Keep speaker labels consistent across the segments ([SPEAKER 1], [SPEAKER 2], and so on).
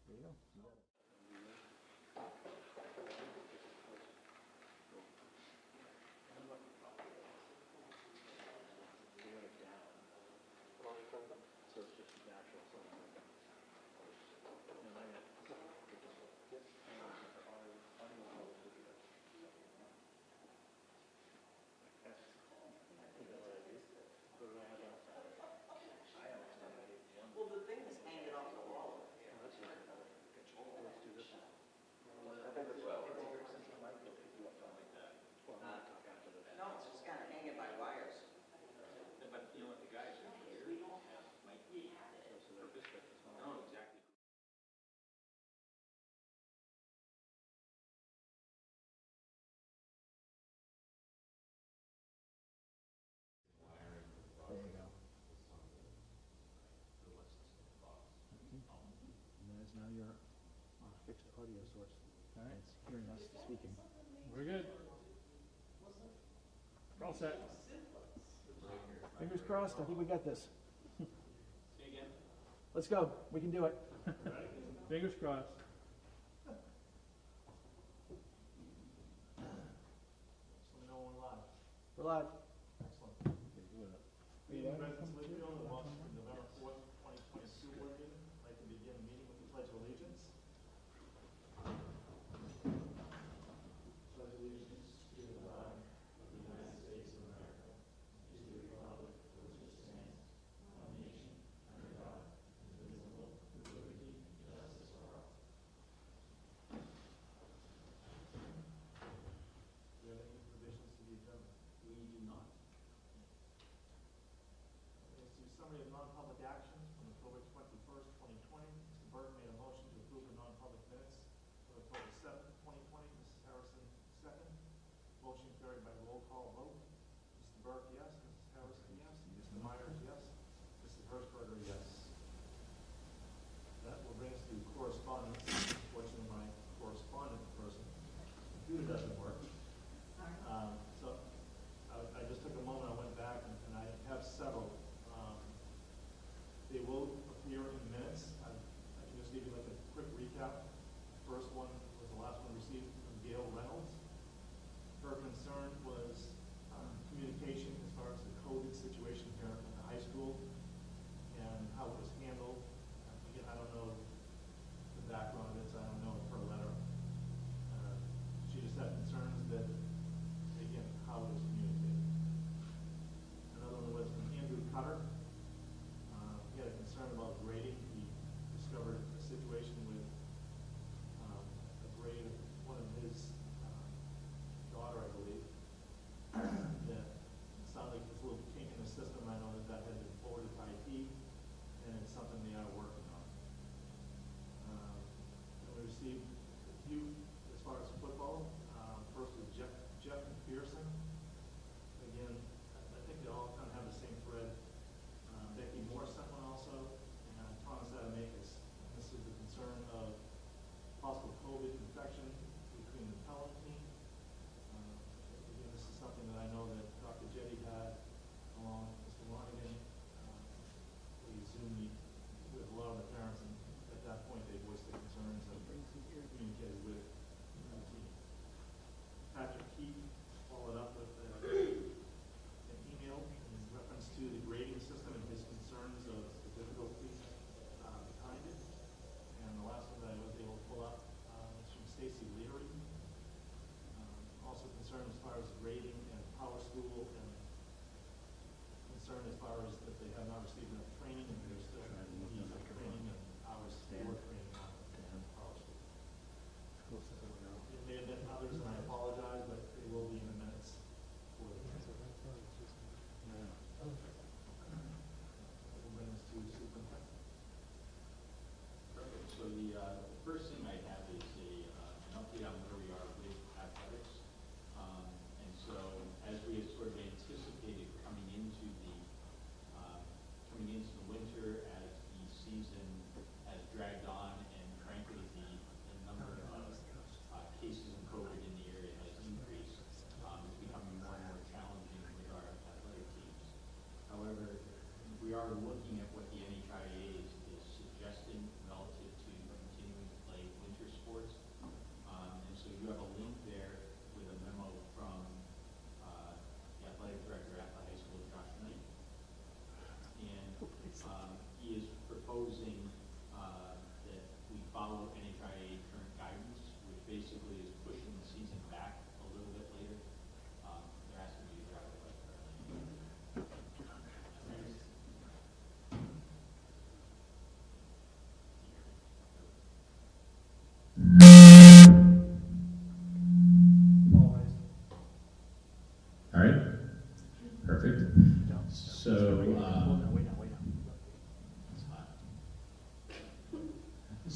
[SPEAKER 1] There you go.
[SPEAKER 2] So it's just natural.
[SPEAKER 3] Well, the thing is hanging off the wall.
[SPEAKER 2] Let's do this one.
[SPEAKER 3] No, it's just kind of hanging by wires.
[SPEAKER 4] But you know what the guys are here, we don't have, might be, no, exactly.
[SPEAKER 1] There you go. And that is now your fixed audio source.
[SPEAKER 5] All right.
[SPEAKER 1] It's hearing us speaking.
[SPEAKER 5] We're good. We're all set.
[SPEAKER 1] Fingers crossed. I think we got this.
[SPEAKER 4] Say again?
[SPEAKER 1] Let's go. We can do it.
[SPEAKER 5] Fingers crossed.
[SPEAKER 6] So we know we're live.
[SPEAKER 1] We're live.
[SPEAKER 6] Excellent. Meeting President's Litchfield, the November 4th, 2022 board meeting. I'd like to begin the meeting with the Pledge of Allegiance. Pledge allegiance to the flag of the United States of America, to the republic for which it stands, one nation, under God, indivisible, with liberty and justice for all. Do you have any revisions to the agenda?
[SPEAKER 4] We do not.
[SPEAKER 6] Let's do summary of non-public actions from October 21st, 2020. Mr. Burke made a motion to approve the non-public minutes for October 7th, 2020. Mrs. Harrison, second. Motion carried by roll call vote. Mr. Burke, yes. Mrs. Harrison, yes. Mr. Myers, yes. Mrs. Hershberger, yes. That will bring us to correspondence. Unfortunately, my correspondent person computer doesn't work. So I just took a moment, I went back, and I have several. They will appear in the minutes. I can just give you like a quick recap. First one was the last one received from Gail Reynolds. Her concern was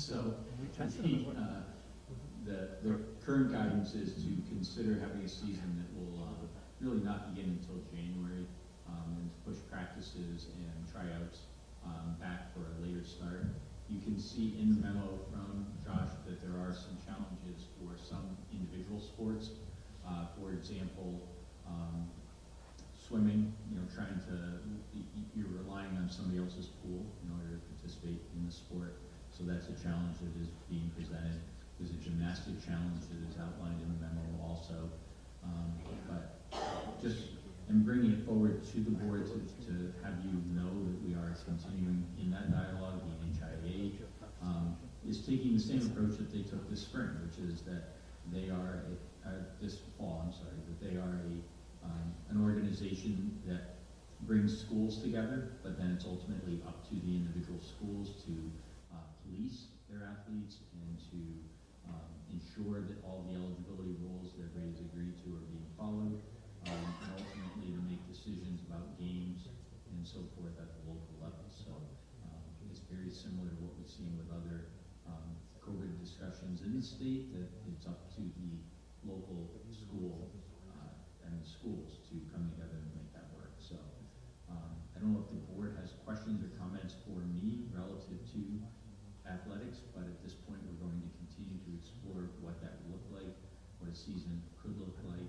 [SPEAKER 7] So, the current guidance is to consider having a season that will really not begin until January, and to push practices and tryouts back for a later start. You can see in the memo from Josh that there are some challenges for some individual sports. For example, swimming, you're relying on somebody else's pool in order to participate in the sport. So that's a challenge that is being presented. There's a gymnastic challenge that is outlined in the memo also. But I'm bringing it forward to the board to have you know that we are continuing in that dialogue. The NHIA is taking the same approach that they took this spring, which is that they are this fall. That they are an organization that brings schools together, but then it's ultimately up to the individual schools to police their athletes and to ensure that all the eligibility rules that everybody's agreed to are being followed, and ultimately to make decisions about games and so forth at the local level. So it's very similar to what we've seen with other COVID discussions in the state, that it's up to the local school and the schools to come together and make that work. So I don't know if the board has questions or comments for me relative to athletics, but at this point we're going to continue to explore what that would look like, what a season could look like,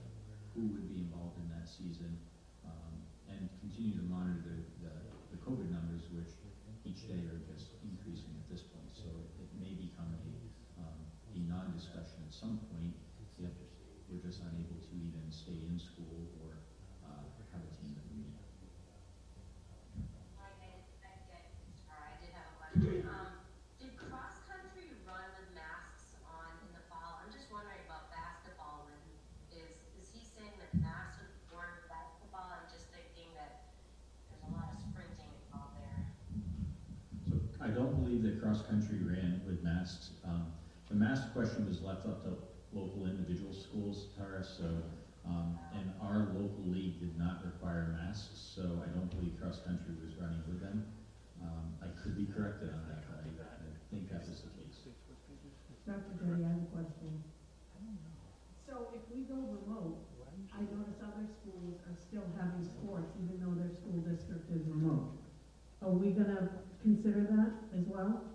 [SPEAKER 7] who would be involved in that season, and continue to monitor the COVID numbers, which each day are just increasing at this point. So it may become a non-discussion at some point if we're just unable to even stay in school or have a team that we meet.
[SPEAKER 8] Hi, I did have a question. Did cross country run with masks on in the fall? I'm just wondering about basketball. Is he saying that masks would be worn with basketball? I'm just thinking that there's a lot of sprinting involved there.
[SPEAKER 7] So I don't believe that cross country ran with masks. The mask question was left up to local individual schools, Tara. So and our local league did not require masks, so I don't believe cross country was running with them. I could be corrected on that, but I think that was the case.
[SPEAKER 9] Dr. Jenny, I have a question. So if we go remote, I notice other schools are still having sports even though their school district is remote. Are we gonna consider that as well?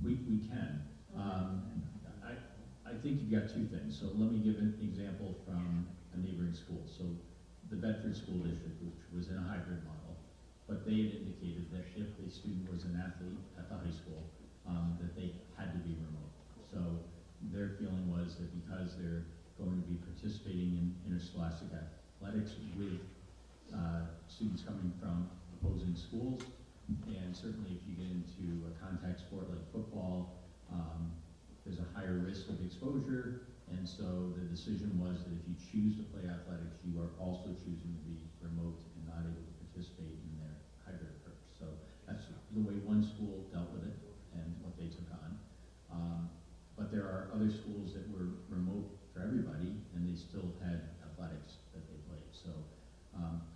[SPEAKER 7] We can. I think you've got two things. So let me give an example from a neighboring school. So the Bedford School District, which was in a hybrid model, but they had indicated that if a student was an athlete at the high school, that they had to be remote. So their feeling was that because they're going to be participating in interscholastic athletics with students coming from opposing schools, and certainly if you get into a contact sport like football, there's a higher risk of exposure, and so the decision was that if you choose to play athletics, you are also choosing to be remote and not able to participate in their hybrid approach. So that's the way one school dealt with it and what they took on. But there are other schools that were remote for everybody, and they still had athletics that they played. So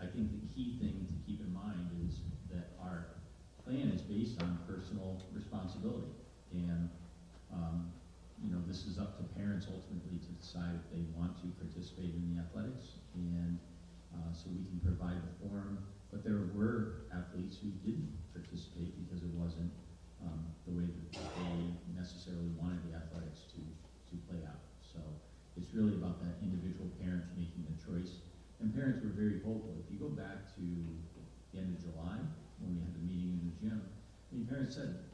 [SPEAKER 7] I think the key thing to keep in mind is that our plan is based on personal responsibility, and this is up to parents ultimately to decide if they want to participate in the athletics, and so we can provide the forum. But there were athletes who didn't participate because it wasn't the way that they necessarily wanted the athletics to play out. So it's really about that individual parent making the choice. And parents were very vocal. If you go back to the end of July, when we had the meeting in the gym, parents said,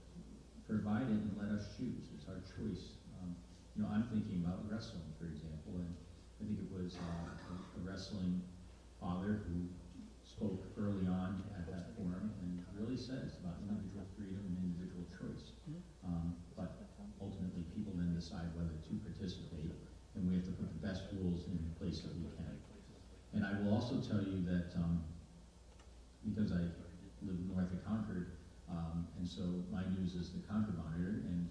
[SPEAKER 7] provide it and let us choose. It's our choice. I'm thinking about wrestling, for example, and I think it was a wrestling father who spoke early on at that forum and really says about individual freedom and individual choice. But ultimately, people then decide whether to participate, and we have to put the best rules in place that we can. And I will also tell you that because I live north of Concord, and so my news is the Concord Monitor, and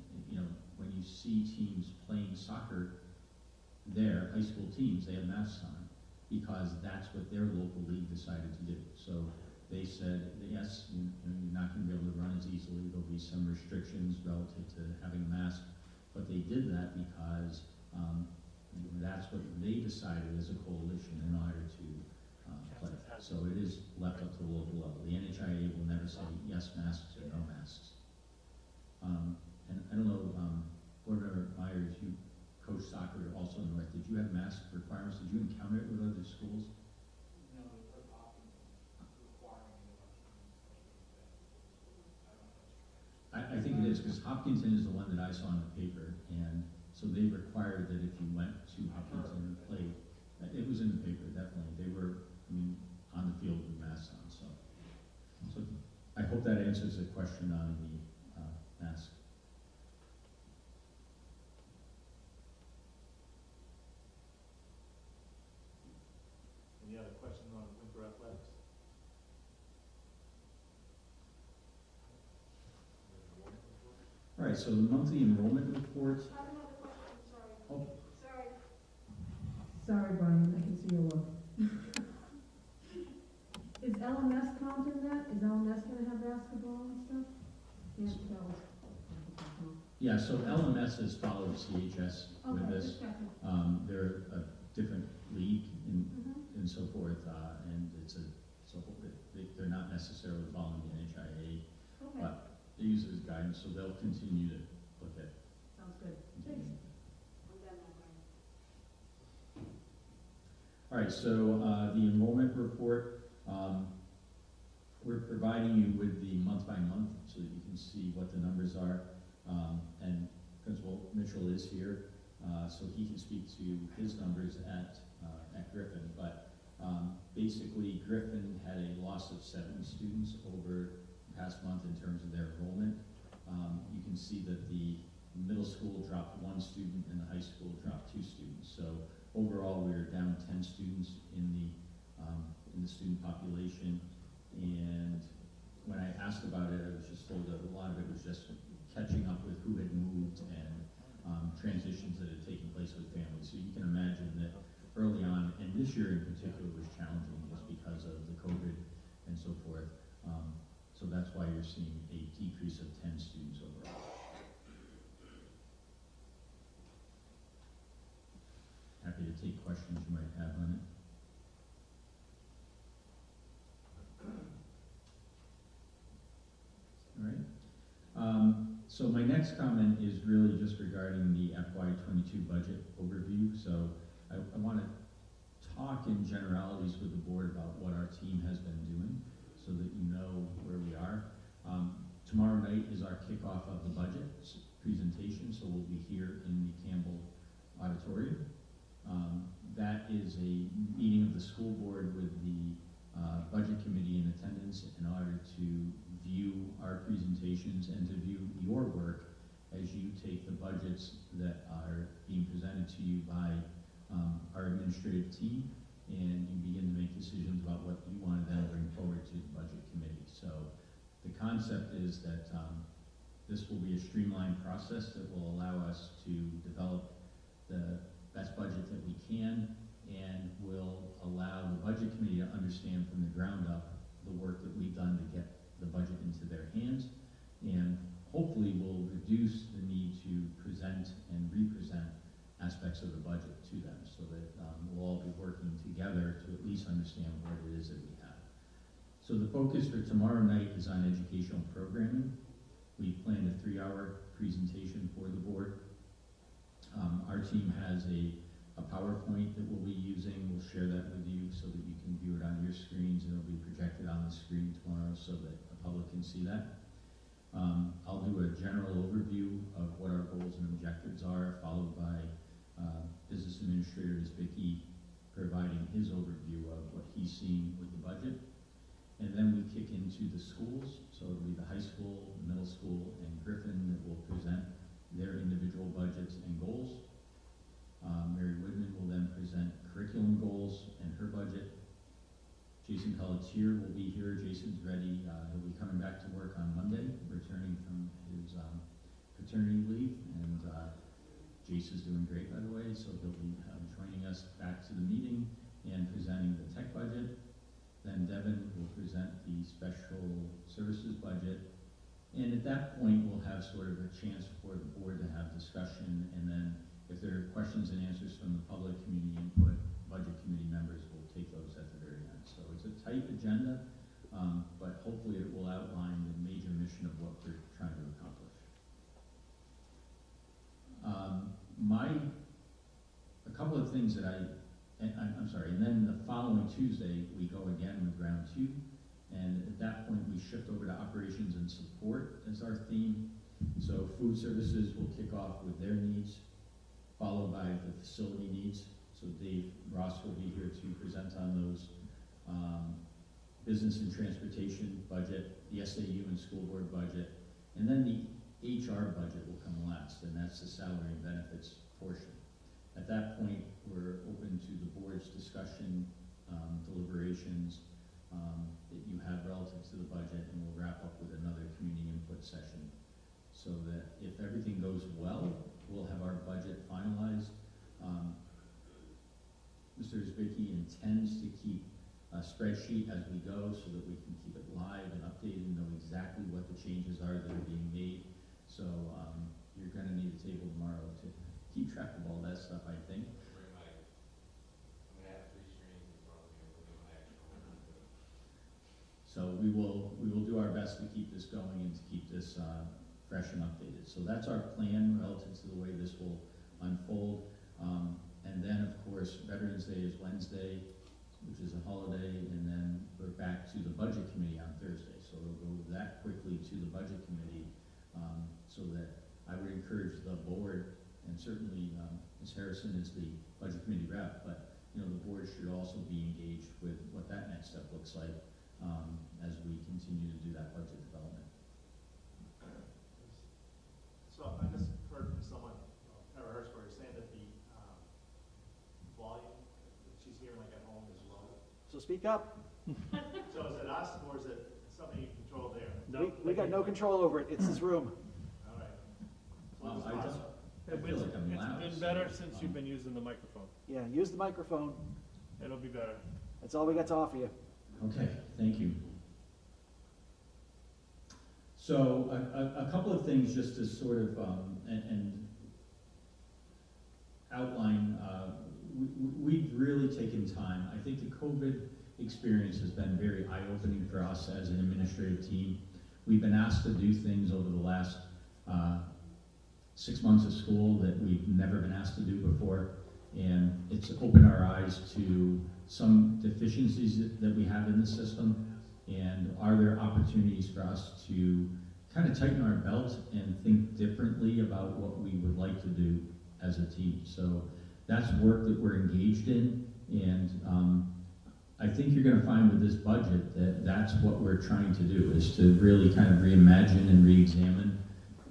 [SPEAKER 7] when you see teams playing soccer there, high school teams, they have masks on because that's what their local league decided to do. So they said, that yes, you're not going to be able to run as easily. There'll be some restrictions relative to having a mask, but they did that because that's what they decided as a coalition in order to play. So it is left up to the local level. The NHIA will never say yes masks or no masks. And I don't know, Board Member Myers, you coach soccer also in North. Did you have mask requirements? Did you encounter it with other schools?
[SPEAKER 6] No, we've heard Hopkins requiring it.
[SPEAKER 7] I think it is, because Hopkinton is the one that I saw in the paper, and so they required that if you went to Hopkinton and played, it was in the paper, definitely. They were, on the field with masks on, so I hope that answers the question on the mask.
[SPEAKER 6] Any other questions on winter athletics?
[SPEAKER 7] All right, so the monthly enrollment report.
[SPEAKER 9] I have another question, sorry.
[SPEAKER 7] Oh.
[SPEAKER 9] Sorry. Sorry, Brian, I can see your look. Is LMS count in that? Is LMS gonna have basketball and stuff? Can't tell.
[SPEAKER 7] Yeah, so LMS has followed CHS with
[SPEAKER 9] Okay,
[SPEAKER 7] this.
[SPEAKER 9] just checking.
[SPEAKER 7] They're a different league
[SPEAKER 9] Mhm.
[SPEAKER 7] and so forth, and they're not necessarily following the NHIA,
[SPEAKER 9] Okay,
[SPEAKER 7] but they use it as guidance, so they'll continue to look at.
[SPEAKER 9] sounds good. Thanks. I'm done now, Brian.
[SPEAKER 7] All right, so the enrollment report, we're providing you with the month by month so that you can see what the numbers are. And Principal Mitchell is here, so he can speak to his numbers at Griffin. But basically, Griffin had a loss of 7 students over the past month in terms of their enrollment. You can see that the middle school dropped 1 student and the high school dropped 2 students. So overall, we are down 10 students in the student population. And when I asked about it, I was just told that a lot of it was just catching up with who had moved and transitions that had taken place with families. So you can imagine that early on, and this year in particular was challenging just because of the COVID and so forth. So that's why you're seeing a decrease of 10 students overall. Happy to take questions you might have on it. All right. So my next comment is really just regarding the FY22 budget overview. So I want to talk in generalities with the board about what our team has been doing so that you know where we are. Tomorrow night is our kickoff of the budget presentation, so we'll be here in the Campbell Auditorium. That is a meeting of the school board with the budget committee in attendance in order to view our presentations and to view your work as you take the budgets that are being presented to you by our administrative team, and you begin to make decisions about what you want to then bring forward to the budget committee. So the concept is that this will be a streamlined process that will allow us to develop the best budget that we can, and will allow the budget committee to understand from the ground up the work that we've done to get the budget into their hands, and hopefully will reduce the need to present and represent aspects of the budget to them, so that we'll all be working together to at least understand what it is that we have. So the focus for tomorrow night is on educational programming. We planned a 3-hour presentation for the board. Our team has a PowerPoint that we'll be using. We'll share that with you so that you can view it on your screens, and it'll be projected on the screen tomorrow so that the public can see that. I'll do a general overview of what our goals and objectives are, followed by Business Administrator Vicky providing his overview of what he's seeing with the budget. And then we kick into the schools, so it'll be the high school, the middle school, and Griffin that will present their individual budgets and goals. Mary Woodman will then present curriculum goals and her budget. Jason Pelletier will be here. Jason's ready. He'll be coming back to work on Monday, returning from his paternity leave. And Jason's doing great, by the way, so he'll be joining us back to the meeting and presenting the tech budget. then Devin will present the special services budget. And at that point, we'll have sort of a chance for the board to have discussion, and then if there are questions and answers from the public, community input, budget committee members will take those at the very end. So it's a tight agenda, but hopefully it will outline the major mission of what we're trying to accomplish. A couple of things that I'm sorry, and then the following Tuesday, we go again with round 2. And at that point, we shift over to operations and support as our theme. So food services will kick off with their needs, followed by the facility needs. So Dave Ross will be here to present on those. Business and transportation budget, the SAU and school board budget, and then the HR budget will come last, and that's the salary and benefits portion. At that point, we're open to the board's discussion, deliberations, that you have relative to the budget, and we'll wrap up with another community input session so that if everything goes well, we'll have our budget finalized. Mr. Zbicki intends to keep a spreadsheet as we go so that we can keep it live and updated and know exactly what the changes are that are being made. So you're going to need a table tomorrow to keep track of all that stuff, I think. So we will do our best to keep this going and to keep this fresh and updated. So that's our plan relative to the way this will unfold. And then, of course, Veterans Day is Wednesday, which is a holiday, and then we're back to the Budget Committee on Thursday. So we'll go that quickly to the Budget Committee, so that I would encourage the board, and certainly Ms. Harrison is the Budget Committee rep, but the board should also be engaged with what that next step looks like as we continue to do that budget development.
[SPEAKER 6] So I just heard from someone, Tara Hirschberg, saying that the volume that she's hearing like at home is low.
[SPEAKER 1] So speak up.
[SPEAKER 6] So is it us or is it something you control there?
[SPEAKER 1] We got no control over it. It's this room.
[SPEAKER 6] All right.
[SPEAKER 7] I feel like I'm loud.
[SPEAKER 5] It's been better since you've been using the microphone.
[SPEAKER 1] Yeah, use the microphone.
[SPEAKER 5] It'll be better.
[SPEAKER 1] That's all we got to offer you.
[SPEAKER 7] Okay, thank you. So a couple of things just to sort of and outline. We've really taken time. I think the COVID experience has been very eye-opening for us as an administrative team. We've been asked to do things over the last 6 months of school that we've never been asked to do before, and it's opened our eyes to some deficiencies that we have in the system, and are there opportunities for us to kind of tighten our belt and think differently about what we would like to do as a team. So that's work that we're engaged in, and I think you're going to find with this budget that that's what we're trying to do, is to really kind of reimagine and re-examine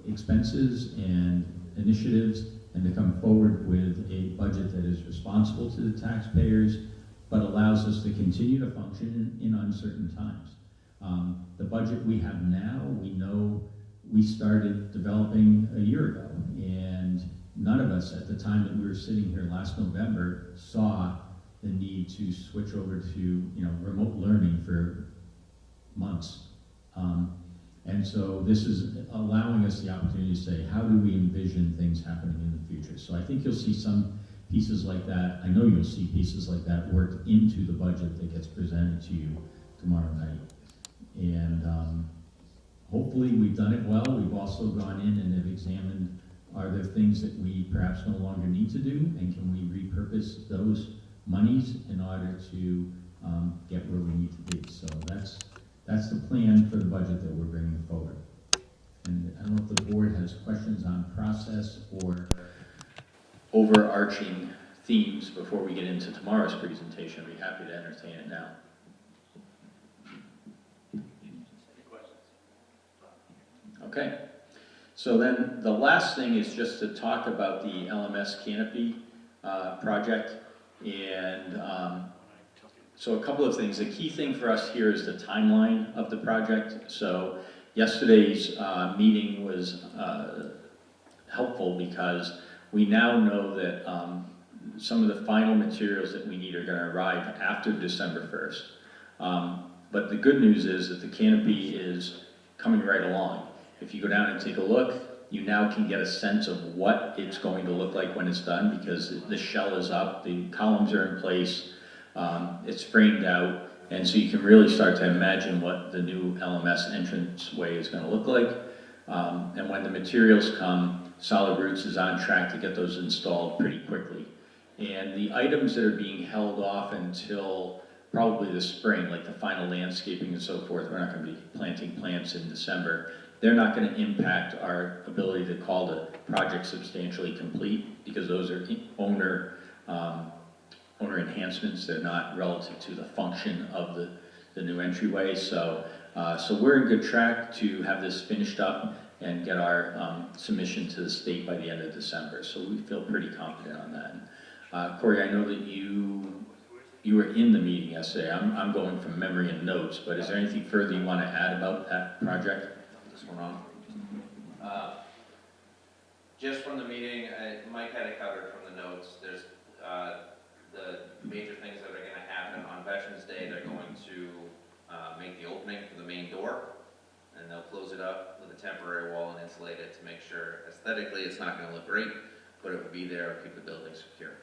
[SPEAKER 7] expenses and initiatives, and to come forward with a budget that is responsible to the taxpayers, but allows us to continue to function in uncertain times. The budget we have now, we know we started developing a year ago, and none of us at the time that we were sitting here last November saw the need to switch over to remote learning for months. And so this is allowing us the opportunity to say, how do we envision things happening in the future? So I think you'll see some pieces like that. I know you'll see pieces like that worked into the budget that gets presented to you tomorrow night. And hopefully we've done it well. We've also gone in and have examined, are there things that we perhaps no longer need to do, and can we repurpose those monies in order to get where we need to be? So that's the plan for the budget that we're bringing forward. And I don't know if the board has questions on process or overarching themes before we get into tomorrow's presentation. I'd be happy to entertain it now. Okay, so then the last thing is just to talk about the LMS Canopy project. And so a couple of things. The key thing for us here is the timeline of the project. So yesterday's meeting was helpful because we now know that some of the final materials that we need are going to arrive after December 1st. But the good news is that the canopy is coming right along. If you go down and take a look, you now can get a sense of what it's going to look like when it's done, because the shell is up, the columns are in place, it's framed out, and so you can really start to imagine what the new LMS entranceway is going to look like. And when the materials come, Solid Roots is on track to get those installed pretty quickly. And the items that are being held off until probably the spring, like the final landscaping and so forth, we're not going to be planting plants in December. They're not going to impact our ability to call the project substantially complete, because those are owner enhancements. They're not relative to the function of the new entryway. So we're in good track to have this finished up and get our submission to the state by the end of December. So we feel pretty confident on that. Corey, I know that you were in the meeting yesterday. I'm going from memory and notes, but is there anything further you want to add about that project?
[SPEAKER 10] This one on. Just from the meeting, Mike had it covered from the notes. There's the major things that are going to happen on Veterans Day. They're going to make the opening for the main door, and they'll close it up with a temporary wall and insulate it to make sure aesthetically it's not going to look great, but it will be there and keep the building secure.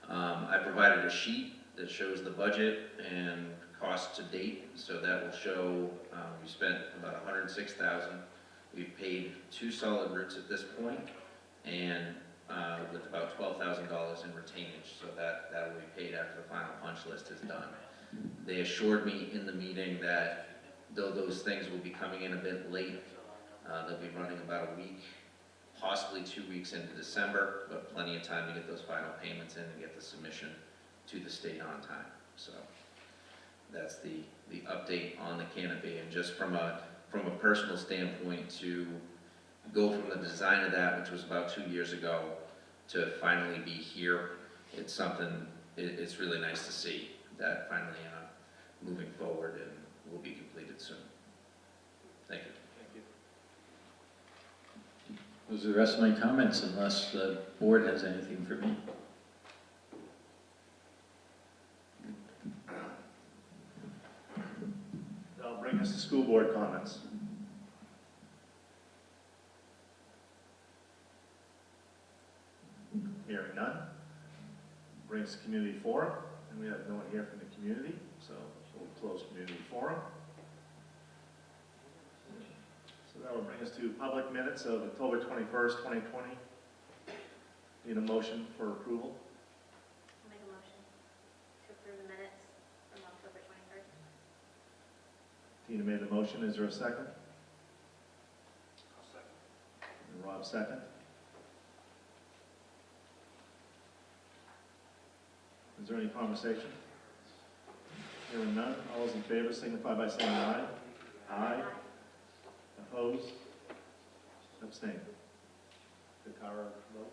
[SPEAKER 10] I provided a sheet that shows the budget and cost to date, so that will show we spent about $106,000. We've paid 2 Solid Roots at this point, and with about $12,000 in retainage, so that will be paid after the final punch list is done. They assured me in the meeting that though those things will be coming in a bit late, they'll be running about a week, possibly 2 weeks into December, but plenty of time to get those final payments in and get the submission to the state on time. So that's the update on the canopy. And just from a personal standpoint, to go from the design of that, which was about 2 years ago, to finally be here, it's something, it's really nice to see that finally moving forward and will be completed soon. Thank you.
[SPEAKER 7] Those are the rest of my comments, unless the board has anything for me.
[SPEAKER 6] That'll bring us to school board comments. Hearing none. Brings community forum, and we have no one here from the community, so we'll close community forum. So that will bring us to public minutes of October 21st, 2020. Need a motion for approval.
[SPEAKER 11] I'll make a motion to approve the minutes from October 21st.
[SPEAKER 6] Tina made the motion. Is there a second?
[SPEAKER 2] I'll second.
[SPEAKER 6] And Rob second. Is there any conversation? Hearing none. All those in favor signify by saying aye. Aye. Opposed? Abstain. Did Tara vote?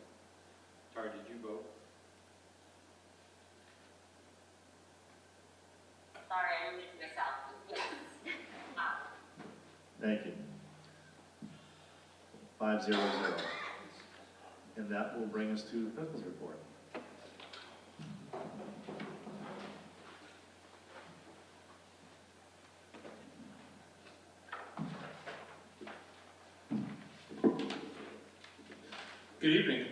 [SPEAKER 4] Tara, did you vote?
[SPEAKER 8] Sorry, I muted myself. Yes.
[SPEAKER 6] Thank you. 500. And that will bring us to the principal's report.
[SPEAKER 12] Good evening.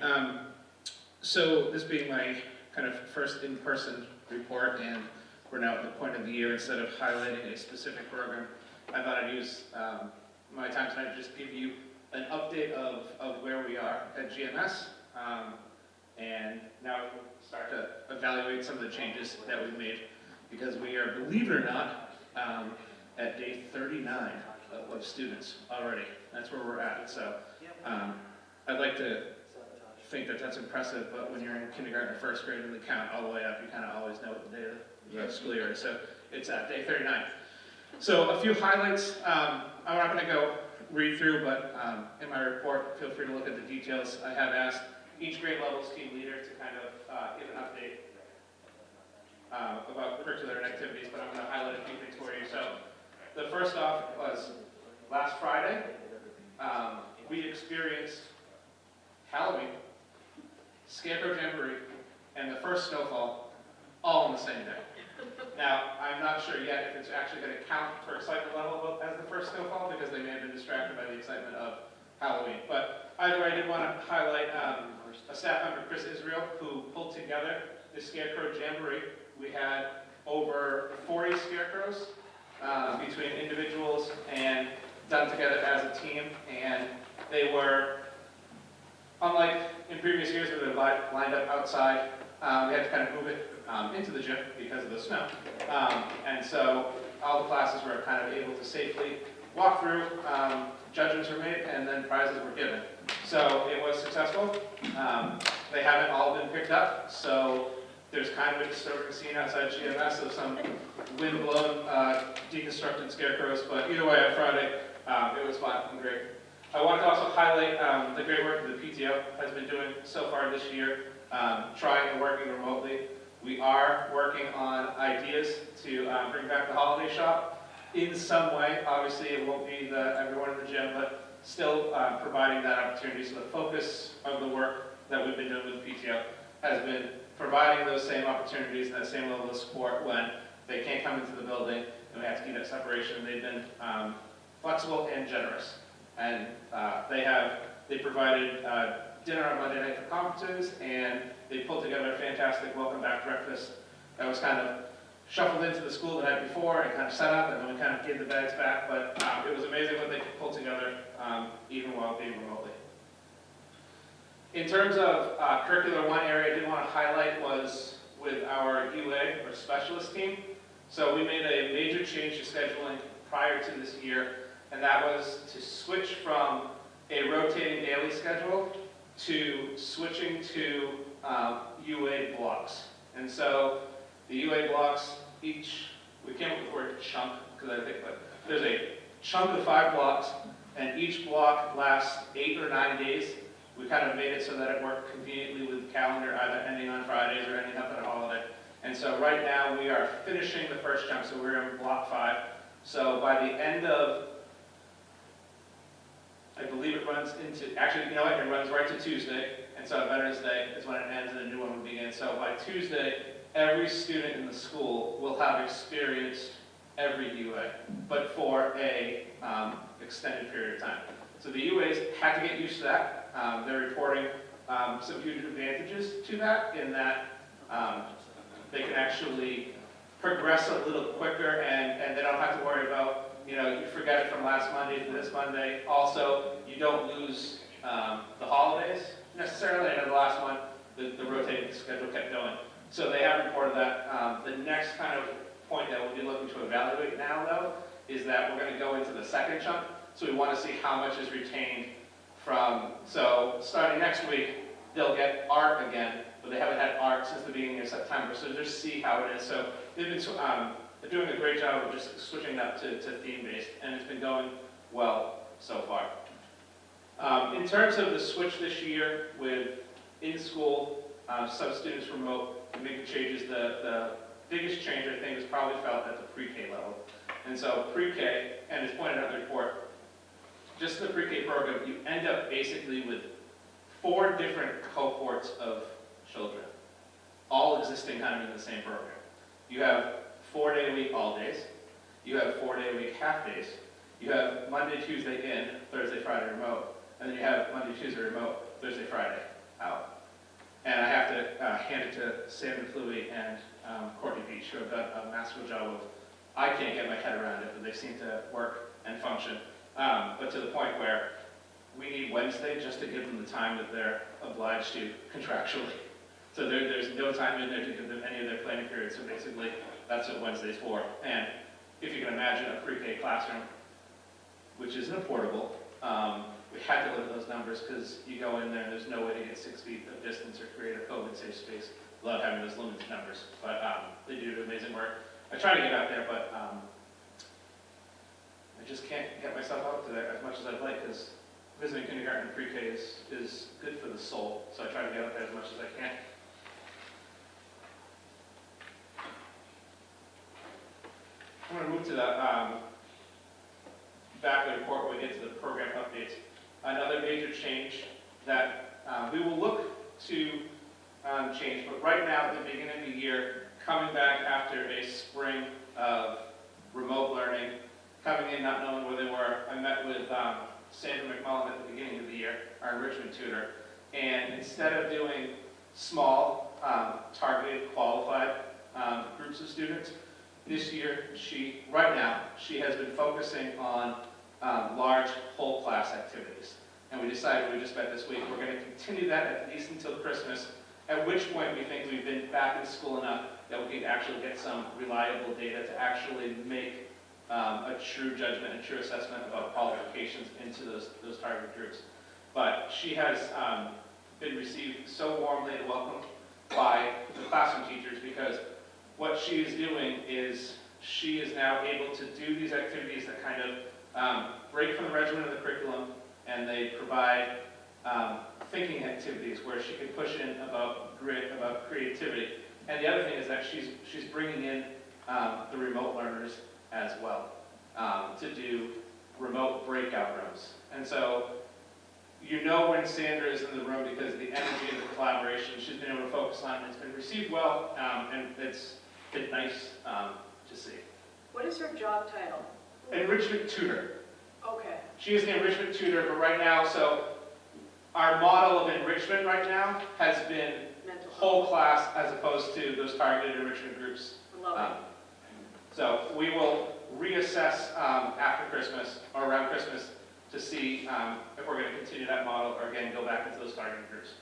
[SPEAKER 12] So this being my kind of first in-person report, and we're now at the point of the year, instead of highlighting a specific program, I thought I'd use my time tonight to just give you an update of where we are at GMS, and now we'll start to evaluate some of the changes that we've made, because we are, believe it or not, at day 39 of students already. That's where we're at. So I'd like to think that that's impressive, but when you're in kindergarten or first grade and the count all the way up, you kind of always know what the day of the school year is. So it's at day 39. So a few highlights. I'm not going to go read through, but in my report, feel free to look at the details. I have asked each grade level's team leader to kind of give an update about curricular activities, but I'm going to highlight a few things for you. So the first off was last Friday, we experienced Halloween, Scarecrow Jamboree, and the first snowfall all on the same day. Now, I'm not sure yet if it's actually going to count for excitement level as the first snowfall, because they may have been distracted by the excitement of Halloween. But either way, I did want to highlight a staff member, Chris Israel, who pulled together the Scarecrow Jamboree. We had over 40 scarecrows between individuals and done together as a team, and they were, unlike in previous years where they're lined up outside, we had to kind of move it into the gym because of the snow. And so all the classes were kind of able to safely walk through, judgments were made, and then prizes were given. So it was successful. They haven't all been picked up, so there's kind of a disturbing scene outside GMS of some wind-blown, deconstructed scarecrows, but either way, on Friday, it was fun and great. I wanted to also highlight the great work that the PTO has been doing so far this year, trying and working remotely. We are working on ideas to bring back the holiday shop in some way. Obviously, it won't be everyone in the gym, but still providing that opportunity. So the focus of the work that we've been doing with the PTO has been providing those same opportunities and that same level of support when they can't come into the building and we have to keep that separation. They've been flexible and generous. And they provided dinner on Monday night for conferences, and they pulled together a fantastic welcome back breakfast that was kind of shuffled into the school the night before and kind of set up, and then we kind of gave the bags back. But it was amazing what they could pull together, even while being remotely. In terms of curricular, one area I did want to highlight was with our UA, or specialist team. So we made a major change to scheduling prior to this year, and that was to switch from a rotating daily schedule to switching to UA blocks. And so the UA blocks, we came up with the word chunk, because I think, but there's a chunk of 5 blocks, and each block lasts 8 or 9 days. We kind of made it so that it worked conveniently with the calendar, either ending on Fridays or ending up at a holiday. And so right now we are finishing the first chunk, so we're in block 5. So by the end of, I believe it runs into, actually, you know what, it runs right to Tuesday, and so Veterans Day is when it ends and a new one will begin. So by Tuesday, every student in the school will have experienced every UA, but for a extended period of time. So the UAs had to get used to that. They're reporting some huge advantages to that, in that they can actually progress a little quicker, and they don't have to worry about, you forget it from last Monday to this Monday. Also, you don't lose the holidays necessarily. I know the last one, the rotating schedule kept going. So they have reported that. The next kind of point that we'll be looking to evaluate now, though, is that we're going to go into the second chunk. So we want to see how much is retained from, so starting next week, they'll get art again, but they haven't had art since the beginning of September. So just see how it is. So they've been they're doing a great job of just switching up to theme-based, and it's been going well so far. In terms of the switch this year with in-school, some students remote, and making changes, the biggest change I think is probably felt at the pre-K level. And so pre-K, and it's pointed out in the report, just the pre-K program, you end up basically with 4 different cohorts of children, all existing kind of in the same program. You have 4-day-a-week all days. You have 4-day-a-week half days. You have Monday, Tuesday in, Thursday, Friday remote. And then you have Monday, Tuesday remote, Thursday, Friday out. And I have to hand it to Sam McClui and Courtney Beach, who have done a masterful job of, I can't get my head around it, but they seem to work and function. But to the point where we need Wednesday just to give them the time that they're obliged to contractually. So there's no time in there to give them any of their planning periods. So basically, that's what Wednesday's for. And if you can imagine a pre-K classroom, which isn't affordable, we had to look at those numbers because you go in there and there's no way to get 6 feet of distance or create a COVID-safe space without having those limited numbers. But they do amazing work. I try to get out there, but I just can't get myself out to there as much as I'd like, because visiting kindergarten and pre-K is good for the soul. So I try to get out there as much as I can. I'm going to move to the back of the report when we get to the program updates. Another major change that we will look to change, but right now at the beginning of the year, coming back after a spring of remote learning, coming in not knowing where they were. I met with Sandra McMullen at the beginning of the year, our enrichment tutor, and instead of doing small, targeted, qualified groups of students, this year, right now, she has been focusing on large whole class activities. And we decided, we just met this week, we're going to continue that at least until Christmas, at which point we think we've been back in school enough that we can actually get some reliable data to actually make a true judgment and true assessment about qualifications into those target groups. But she has been received so warmly and welcomed by the classroom teachers, because what she is doing is she is now able to do these activities that kind of break from the regimen of the curriculum, and they provide thinking activities where she can push in about grit, about creativity. And the other thing is that she's bringing in the remote learners as well to do remote breakout rooms. And so you know when Sandra is in the room because of the energy and the collaboration she's been able to focus on. It's been received well, and it's been nice to see.
[SPEAKER 13] What is her job title?
[SPEAKER 12] Enrichment tutor.
[SPEAKER 13] Okay.
[SPEAKER 12] She is the enrichment tutor, but right now, so our model of enrichment right now has been
[SPEAKER 13] Mental
[SPEAKER 12] whole class as opposed to those targeted enrichment groups.
[SPEAKER 13] Love it.
[SPEAKER 12] So we will reassess after Christmas, or around Christmas, to see if we're going to continue that model or again go back into those targeted groups.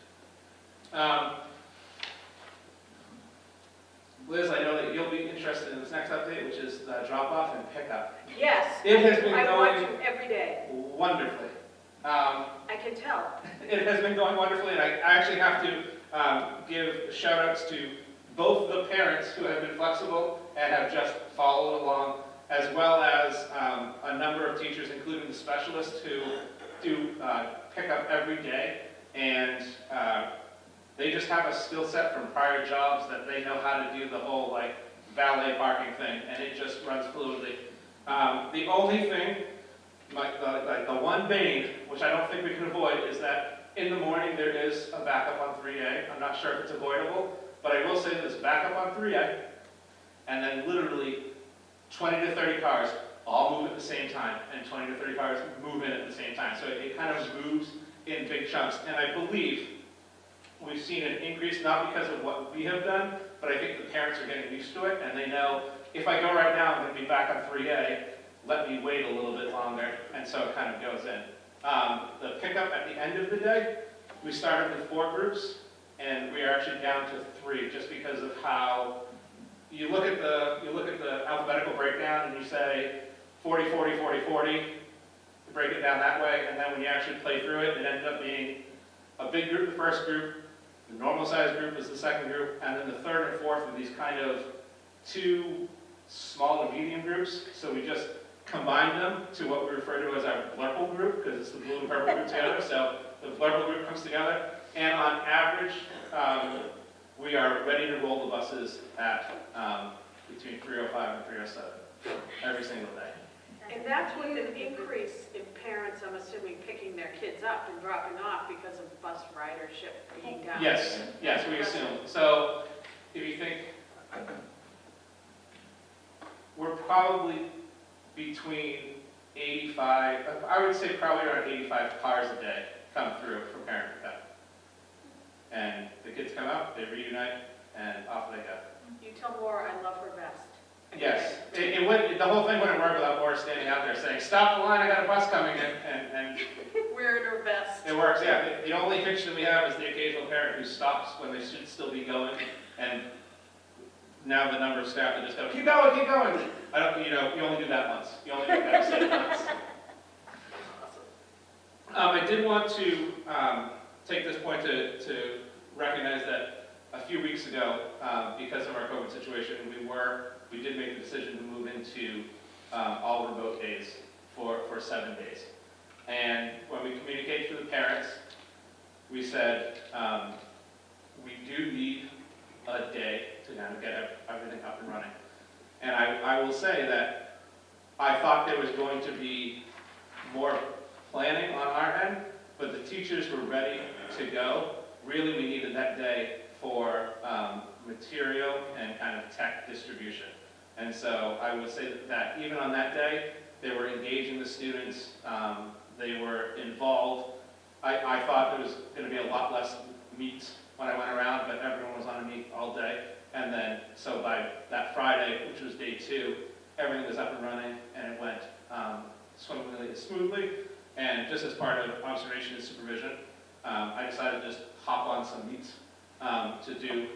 [SPEAKER 12] Liz, I know that you'll be interested in this next update, which is drop-off and pickup.
[SPEAKER 13] Yes.
[SPEAKER 12] It has been
[SPEAKER 13] I watch
[SPEAKER 12] going
[SPEAKER 13] you every day.
[SPEAKER 12] wonderfully.
[SPEAKER 13] I can tell.
[SPEAKER 12] It has been going wonderfully, and I actually have to give shout-outs to both the parents who have been flexible and have just followed along, as well as a number of teachers, including the specialists, who do pick up every day, and they just have a skill set from prior jobs that they know how to do the whole like valet parking thing, and it just runs fluidly. The only thing, the one bane, which I don't think we can avoid, is that in the morning there is a backup on 3A. I'm not sure if it's avoidable, but I will say there's a backup on 3A, and then literally 20 to 30 cars all move at the same time, and 20 to 30 cars move in at the same time. So it kind of moves in big chunks, and I believe we've seen an increase, not because of what we have done, but I think the parents are getting used to it, and they know, if I go right now, I'm going to be back on 3A, let me wait a little bit longer, and so it kind of goes in. The pickup at the end of the day, we started with 4 groups, and we are actually down to 3, just because of how you look at the alphabetical breakdown, and you say 40, 40, 40, 40, you break it down that way, and then when you actually play through it, it ended up being a big group, the first group, the normal sized group is the second group, and then the third and fourth are these kind of 2 small to medium groups. So we just combined them to what we refer to as our blurple group, because it's the blue and purple group together. So the blurple group comes together, and on average, we are ready to roll the buses at between 3:05 and 3:07 every single day.
[SPEAKER 13] And that's with an increase in parents, I'm assuming, picking their kids up and dropping off because of bus ridership being down.
[SPEAKER 12] Yes, we assume. So if you think, we're probably between 85, I would say probably around 85 cars a day come through for parent pickup. And the kids come out, they reunite, and off they go.
[SPEAKER 13] You tell Laura I love her best.
[SPEAKER 12] Yes, the whole thing wouldn't work without Laura standing out there saying, stop the line, I got a bus coming in, and
[SPEAKER 13] Wearing her vest.
[SPEAKER 12] it works, yeah. The only hitch that we have is the occasional parent who stops when they should still be going, and now the number of staff that just go, keep going, keep going. You only do that once. You only do that once. I did want to take this point to recognize that a few weeks ago, because of our COVID situation, we did make the decision to move into all remote days for 7 days. And when we communicated to the parents, we said, we do need a day to kind of get everything up and running. And I will say that I thought there was going to be more planning on our end, but the teachers were ready to go really we needed that day for material and kind of tech distribution. And so I would say that even on that day, they were engaging the students, they were involved. I thought there was going to be a lot less meets when I went around, but everyone was on a meet all day. And then, so by that Friday, which was day 2, everything was up and running, and it went smoothly. And just as part of observation and supervision, I decided to just hop on some meets to do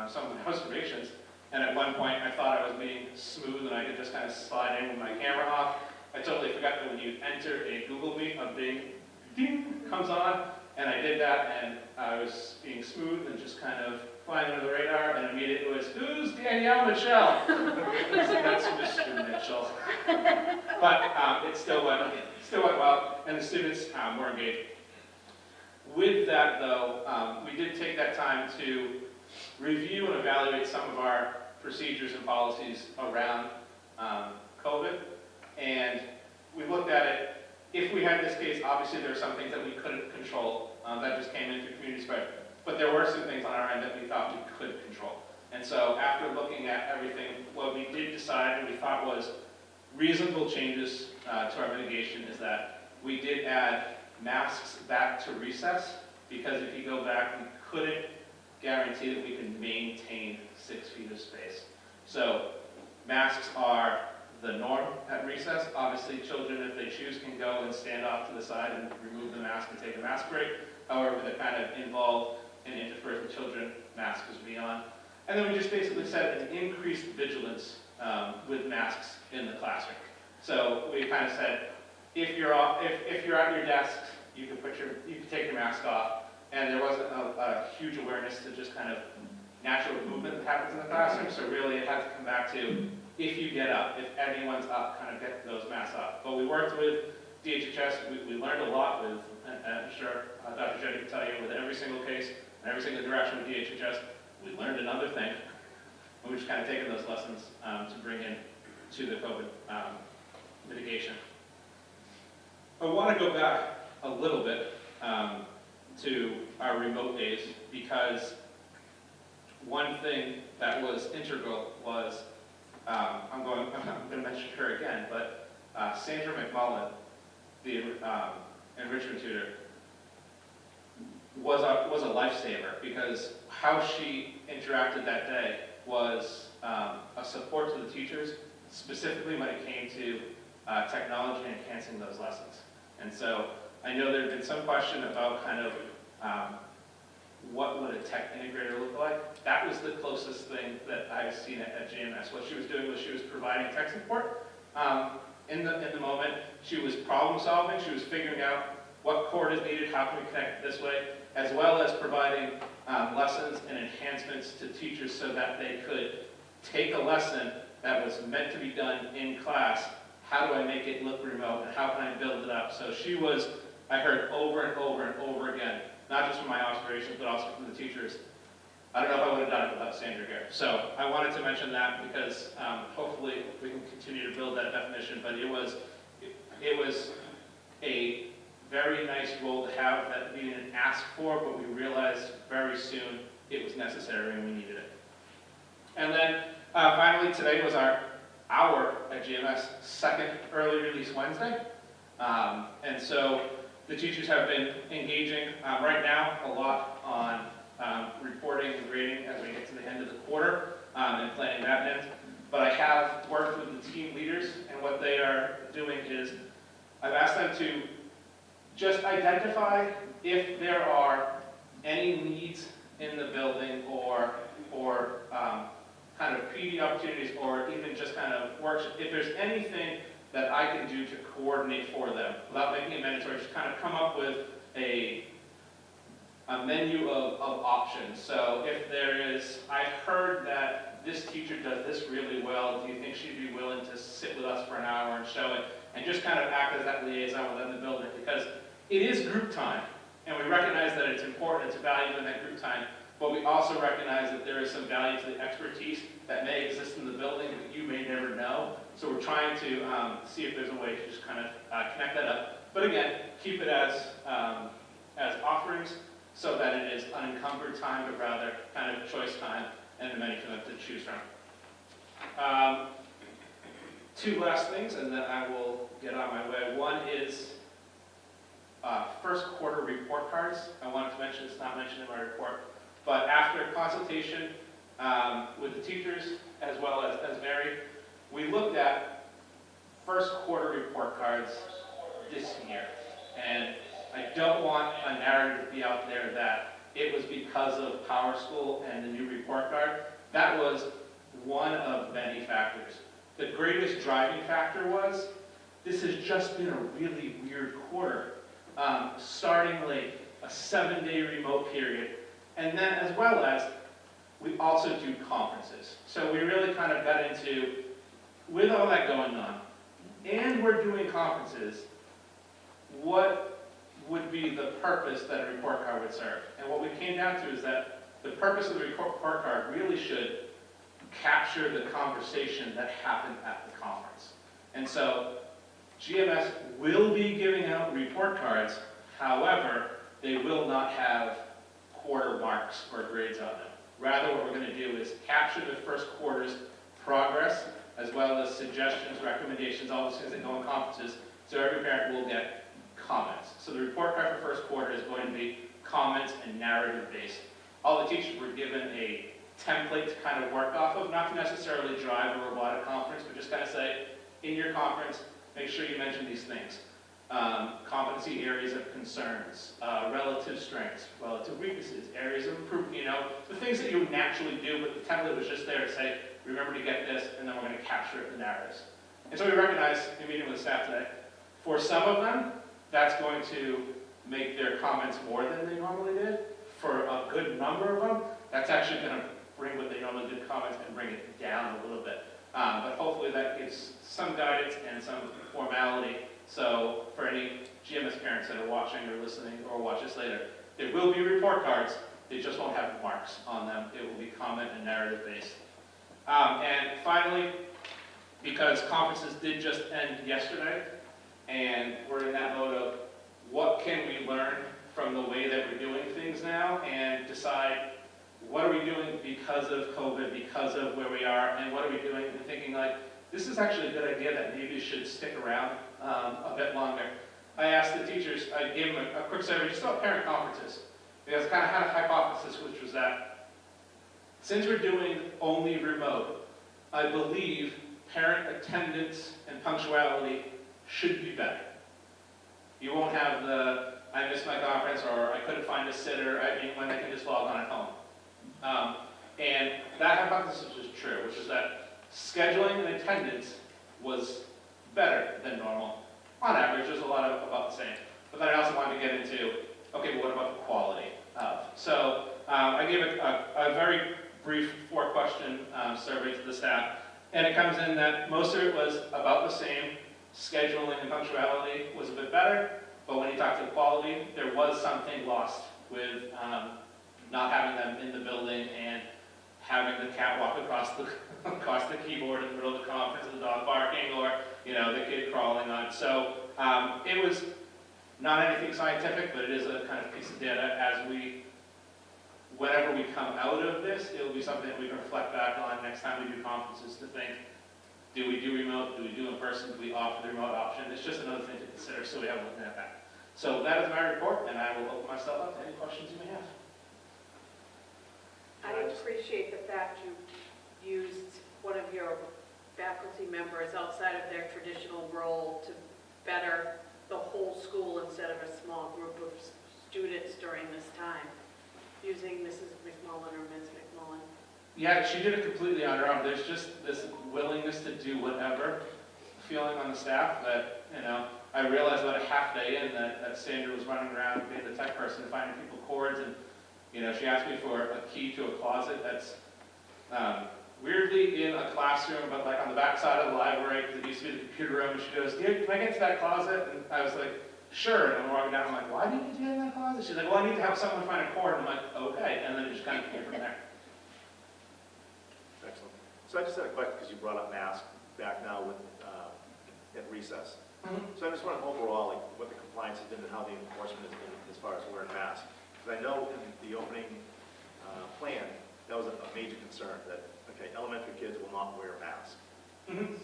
[SPEAKER 12] some of the observations. And at one point, I thought I was being smooth and I could just kind of slide in with my camera off. I totally forgot that when you enter a Google Meet, a big ding comes on, and I did that, and I was being smooth and just kind of flying under the radar, and immediately it was, who's Danielle Michelle? That's Mr. Mitchell. But it still went well, and the students were engaged. With that, though, we did take that time to review and evaluate some of our procedures and policies around COVID, and we looked at it. If we had this case, obviously there are some things that we couldn't control that just came in through community spread, but there were some things on our end that we thought we could control. And so after looking at everything, what we did decide and we thought was reasonable changes to our mitigation is that we did add masks back to recess, because if you go back, we couldn't guarantee that we could maintain 6 feet of space. So masks are the norm at recess. Obviously, children, if they choose, can go and stand off to the side and remove the mask and take a mask break. However, the kind of involved and interferes with children, mask is beyond. And then we just basically set an increased vigilance with masks in the classroom. So we kind of said, if you're at your desk, you can take your mask off. And there wasn't a huge awareness to just kind of natural movement that happens in the classroom. So really, it had to come back to, if you get up, if anyone's up, kind of get those masks off. But we worked with DHHS. We learned a lot with, and I'm sure Dr. Jetty can tell you, with every single case and every single direction with DHHS, we learned another thing. And we've just kind of taken those lessons to bring in to the COVID mitigation. I want to go back a little bit to our remote days, because one thing that was integral was, I'm going to mention her again, but Sandra McMullen, the enrichment tutor, was a lifesaver, because how she interacted that day was a support to the teachers, specifically when it came to technology and enhancing those lessons. And so I know there had been some question about kind of what would a tech integrator look like. That was the closest thing that I've seen at GMS. What she was doing was she was providing tech support. In the moment, she was problem solving. She was figuring out what cord is needed, how can we connect it this way, as well as providing lessons and enhancements to teachers so that they could take a lesson that was meant to be done in class. How do I make it look remote, and how can I build it up? So she was, I heard over and over and over again, not just from my observations, but also from the teachers. I don't know if I would have done it without Sandra here. So I wanted to mention that because hopefully we can continue to build that definition, but it was a very nice role to have that we didn't ask for, but we realized very soon it was necessary and we needed it. And then finally, today was our at GMS second early release Wednesday. And so the teachers have been engaging right now a lot on reporting and grading as we get to the end of the quarter and planning that end. But I have worked with the team leaders, and what they are doing is I've asked them to just identify if there are any needs in the building or kind of PD opportunities, or even just kind of workshops. If there's anything that I can do to coordinate for them without making it mandatory, just kind of come up with a menu of options. So if there is, I heard that this teacher does this really well, do you think she'd be willing to sit with us for an hour and show it, and just kind of act as that liaison within the building? Because it is group time, and we recognize that it's important, it's valuable in that group time, but we also recognize that there is some value to the expertise that may exist in the building that you may never know. So we're trying to see if there's a way to just kind of connect that up. But again, keep it as offerings so that it is unencumbered time, but rather kind of choice time, and many for them to choose from. Two last things, and then I will get on my way. One is first quarter report cards. I wanted to mention, it's not mentioned in my report, but after consultation with the teachers as well as Mary, we looked at first quarter report cards this year. And I don't want a narrative to be out there that it was because of Power School and the new report card. That was one of many factors. The greatest driving factor was, this has just been a really weird quarter. Starting late, a 7-day remote period, and then as well as, we also do conferences. So we really kind of got into, with all that going on, and we're doing conferences, what would be the purpose that a report card would serve? And what we came down to is that the purpose of the report card really should capture the conversation that happened at the conference. And so GMS will be giving out report cards, however, they will not have quarter marks or grades on them. Rather, what we're going to do is capture the first quarter's progress, as well as suggestions, recommendations, all those things that go in conferences, so every parent will get comments. So the report card for first quarter is going to be comments and narrative based. All the teachers were given a template to kind of work off of, not to necessarily drive a robotic conference, but just kind of say, in your conference, make sure you mention these things. Competency areas of concerns, relative strengths, relative weaknesses, areas of improvement, you know, the things that you would naturally do, but the template was just there to say, remember to get this, and then we're going to capture it in the narratives. And so we recognized, in meeting with the staff today, for some of them, that's going to make their comments more than they normally did. For a good number of them, that's actually going to bring what they normally did comments and bring it down a little bit. But hopefully that gives some guidance and some formality. So for any GMS parents that are watching or listening or watch this later, there will be report cards. They just won't have marks on them. It will be comment and narrative based. And finally, because conferences did just end yesterday, and we're in that mode of what can we learn from the way that we're doing things now, and decide what are we doing because of COVID, because of where we are, and what are we doing and thinking like, this is actually a good idea that maybe should stick around a bit longer. I asked the teachers, I gave them a quick survey just about parent conferences, because I kind of had a hypothesis, which was that since we're doing only remote, I believe parent attendance and punctuality should be better. You won't have the, I missed my conference, or I couldn't find a sitter, when I can just log on at home. And that hypothesis was true, which is that scheduling and attendance was better than normal. On average, there's a lot of about the same. But then I also wanted to get into, okay, but what about the quality of? So I gave a very brief 4-question survey to the staff, and it comes in that most of it was about the same. Scheduling and punctuality was a bit better, but when you talk to the quality, there was something lost with not having them in the building and having the cat walk across the keyboard in the middle of the conference, and the dog barking, or the kid crawling on it. So it was not anything scientific, but it is a kind of piece of data. Whenever we come out of this, it will be something that we can reflect back on next time we do conferences to think, do we do remote, do we do in person, do we offer the remote option? It's just another thing to consider, so we have looking at that. So that is my report, and I will open myself up to any questions you may have.
[SPEAKER 13] I appreciate the fact you used one of your faculty members outside of their traditional role to better the whole school instead of a small group of students during this time, using Mrs. McMullen or Ms. McMullen.
[SPEAKER 12] Yeah, she did it completely on her own. There's just this willingness to do whatever feeling on the staff that, I realized about a half day in that Sandra was running around being the tech person, finding people cords, and she asked me for a key to a closet that's weirdly in a classroom, but like on the back side of the library, because it used to be the computer room, and she goes, "Can I get to that closet?" And I was like, "Sure." And I'm walking down, I'm like, "Why do you need to get in that closet?" She's like, "Well, I need to have someone find a cord." And I'm like, "Okay." And then it just kind of came from there.
[SPEAKER 6] Excellent. So I just had a question, because you brought up masks back now with at recess. So I just want to overall, like, what the compliance has been and how the enforcement has been as far as wearing masks. Because I know in the opening plan, that was a major concern, that, okay, elementary kids will not wear masks. I'm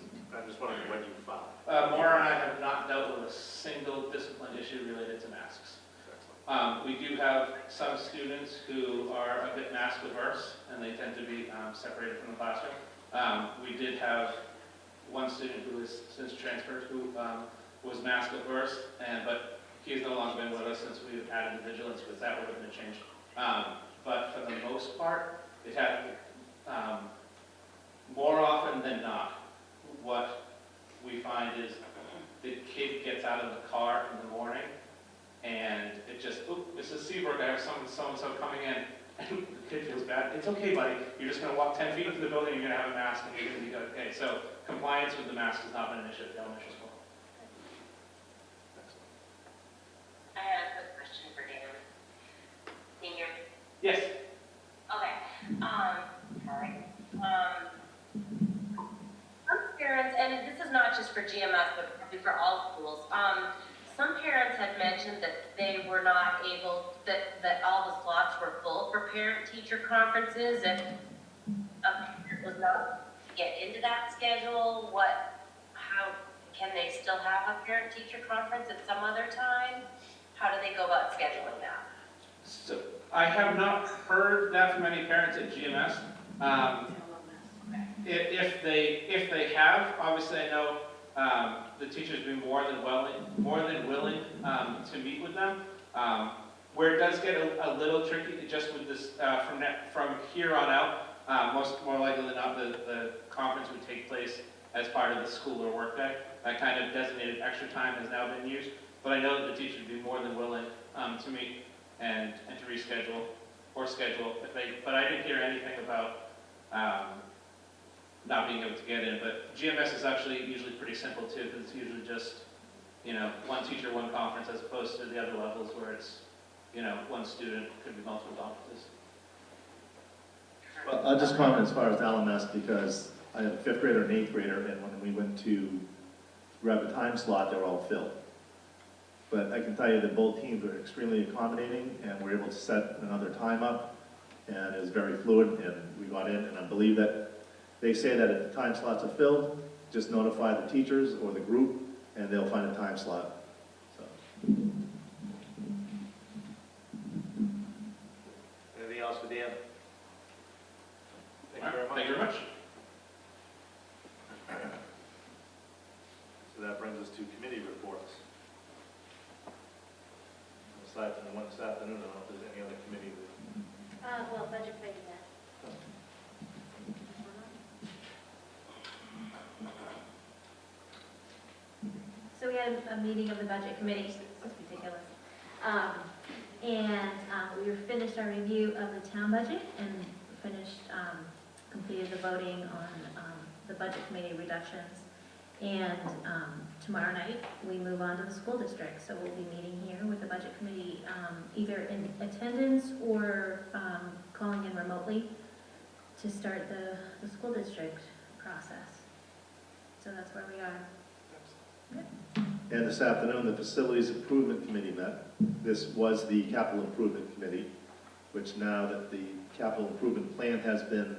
[SPEAKER 6] just wondering what you found.
[SPEAKER 12] Maura and I have not dealt with a single discipline issue related to masks. We do have some students who are a bit mask averse, and they tend to be separated from the classroom. We did have one student who has since transferred who was mask averse, but he's no longer been with us since we've added the vigilance, because that would have been a change. But for the most part, it had more often than not, what we find is the kid gets out of the car in the morning and it just, oop, Mrs. Seabrook, I have so-and-so coming in. And the kid feels bad. It's okay, buddy. You're just going to walk 10 feet into the building, you're going to have a mask, and you're going to be good. Okay, so compliance with the mask has not been an issue at the elementary school.
[SPEAKER 8] I had a quick question for Dan. Senior?
[SPEAKER 12] Yes.
[SPEAKER 8] Okay, sorry. Some parents, and this is not just for GMS, but probably for all schools, some parents had mentioned that they were not able, that all the slots were full for parent-teacher conferences. If a parent was not to get into that schedule, how, can they still have a parent-teacher conference at some other time? How do they go about scheduling that?
[SPEAKER 12] So I have not heard that from any parents at GMS. If they have, obviously I know the teachers would be more than willing to meet with them. Where it does get a little tricky, just with this from here on out, more likely than not, the conference would take place as part of the school or work day. That kind of designated extra time has now been used, but I know that the teachers would be more than willing to meet and to reschedule or schedule if they. But I didn't hear anything about not being able to get in. But GMS is actually usually pretty simple too, because it's usually just, one teacher, one conference, as opposed to the other levels where it's, one student, could be multiple conferences.
[SPEAKER 6] Well, I'll just comment as far as LMS, because I have a 5th grader and 8th grader, and when we went to grab a time slot, they were all filled. But I can tell you that both teams were extremely accommodating, and were able to set another time up, and it was very fluid, and we got in, and I believe that they say that if the time slots are filled, just notify the teachers or the group, and they'll find a time slot. So. Anything else for Dan? Thank you very much.
[SPEAKER 12] Thank you very much.
[SPEAKER 6] So that brings us to committee reports. Aside from the one this afternoon, I don't know if there's any other committee that...
[SPEAKER 11] Well, budget committee met. So we had a meeting of the budget committee, it's ridiculous. We finished our review of the town budget and completed the voting on the budget committee reductions. And tomorrow night, we move on to the school district. So we'll be meeting here with the budget committee, either in attendance or calling in remotely to start the school district process. So that's where we are.
[SPEAKER 6] And this afternoon, the Facilities Improvement Committee met. This was the Capital Improvement Committee, which now that the Capital Improvement Plan has been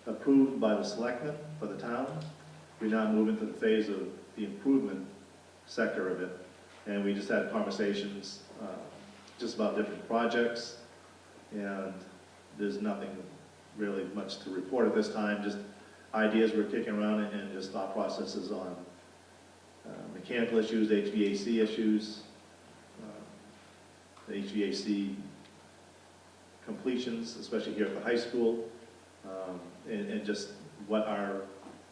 [SPEAKER 6] approved by the selectmen for the town, we now move into the phase of the improvement sector of it. And we just had conversations just about different projects, and there's nothing really much to report at this time, just ideas we're kicking around and just thought processes on mechanical issues, HVAC issues, the HVAC completions, especially here at the high school, and just what our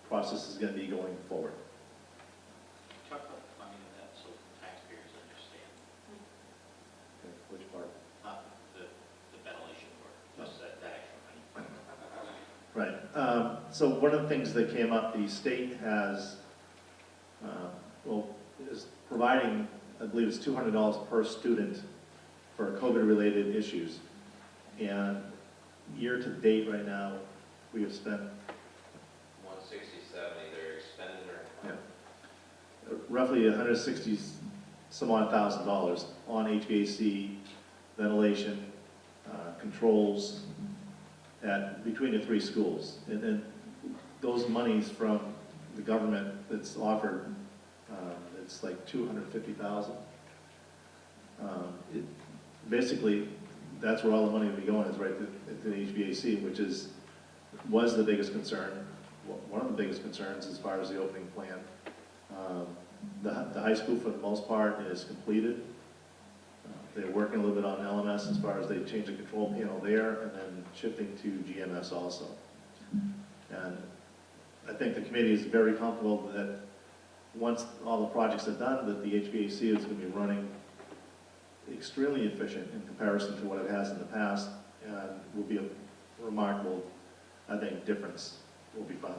[SPEAKER 6] process is going to be going forward.
[SPEAKER 4] Talk about the funding of that so taxpayers understand.
[SPEAKER 6] Okay, which part?
[SPEAKER 4] The ventilation work, just that extra money.
[SPEAKER 6] Right. So one of the things that came up, the state has, is providing, I believe it's $200 per student for COVID-related issues. And year to date right now, we have spent
[SPEAKER 10] 167, either expended or...
[SPEAKER 6] roughly 160 some odd $1,000 on HVAC, ventilation, controls between the three schools. And then those monies from the government that's offered, it's like $250,000. Basically, that's where all the money will be going, is right to the HVAC, which was the biggest concern, one of the biggest concerns as far as the opening plan. The high school, for the most part, is completed. They're working a little bit on LMS as far as they change the control panel there, and then shifting to GMS also. And I think the committee is very comfortable that once all the projects are done, that the HVAC is going to be running extremely efficient in comparison to what it has in the past, and will be a remarkable, I think, difference will be found.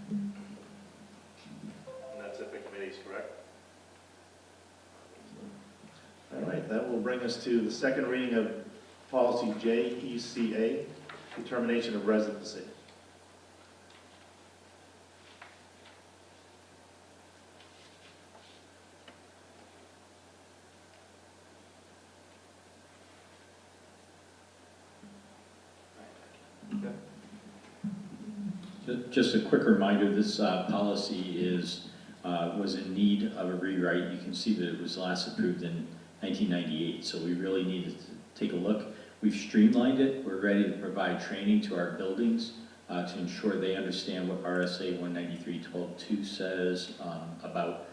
[SPEAKER 2] And that's it for committees, correct?
[SPEAKER 6] All right, that will bring us to the second reading of policy JECA, determination of residency.
[SPEAKER 7] Just a quick reminder, this policy was in need of a rewrite. You can see that it was last approved in 1998, so we really needed to take a look. We've streamlined it. We're ready to provide training to our buildings to ensure they understand what RSA 193.12.2 says about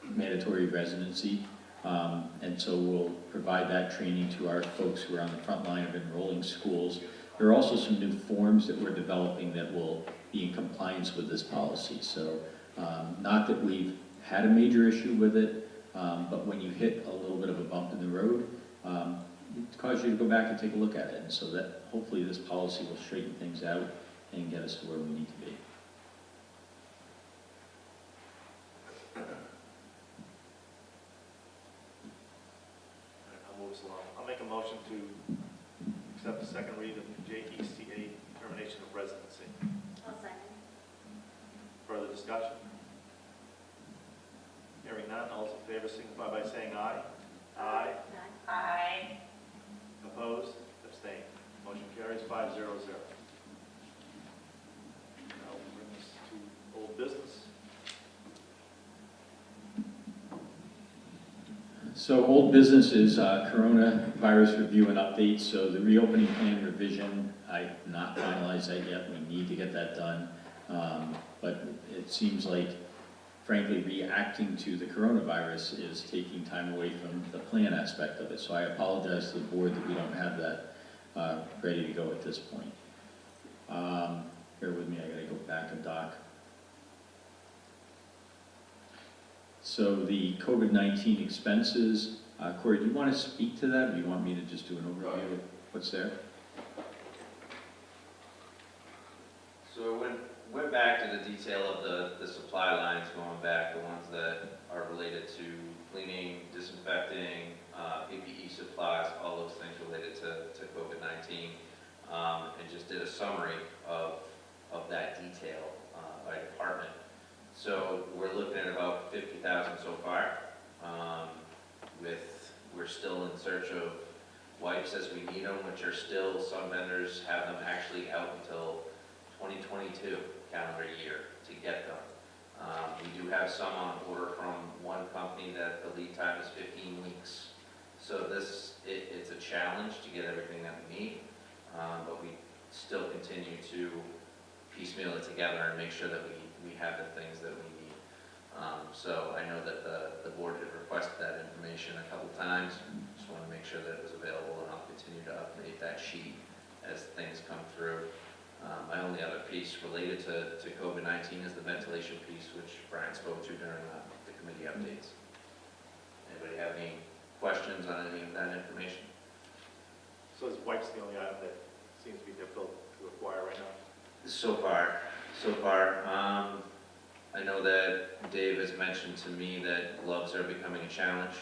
[SPEAKER 7] mandatory residency. And so we'll provide that training to our folks who are on the front line of enrolling schools. There are also some new forms that we're developing that will be in compliance with this policy. So not that we've had a major issue with it, but when you hit a little bit of a bump in the road, it causes you to go back and take a look at it. And so that hopefully this policy will straighten things out and get us to where we need to be.
[SPEAKER 2] I'll move us along. I'll make a motion to accept the second read of JECA, determination of residency.
[SPEAKER 8] I'll second.
[SPEAKER 2] Further discussion? Hearing none, all those in favor signify by saying aye. Aye.
[SPEAKER 8] Aye.
[SPEAKER 2] Opposed? Abstained. Motion carries 5-0-0. Now we'll bring us to old business.
[SPEAKER 7] So old business is coronavirus review and update. So the reopening plan revision, I've not finalized that yet. We need to get that done. But it seems like, frankly, reacting to the coronavirus is taking time away from the plan aspect of it. So I apologize to the board that we don't have that ready to go at this point. Bear with me, I gotta go back a doc. So the COVID-19 expenses, Corey, do you want to speak to that, or do you want me to just do an overview of what's there?
[SPEAKER 10] So went back to the detail of the supply lines, going back, the ones that are related to cleaning, disinfecting, PPE supplies, all those things related to COVID-19, and just did a summary of that detail by department. So we're looking at about 50,000 so far. We're still in search of wipes as we need them, which are still, some vendors have them actually out until 2022 calendar year to get them. We do have some on order from one company that the lead time is 15 weeks. So it's a challenge to get everything that we need, but we still continue to piecemeal it together and make sure that we have the things that we need. So I know that the board had requested that information a couple times. Just want to make sure that it was available, and I'll continue to update that sheet as things come through. My only other piece related to COVID-19 is the ventilation piece, which Brian spoke to during the committee updates. Anybody have any questions on any of that information?
[SPEAKER 2] So is wipes the only item that seems to be difficult to acquire right now?
[SPEAKER 10] So far. I know that Dave has mentioned to me that gloves are becoming a challenge,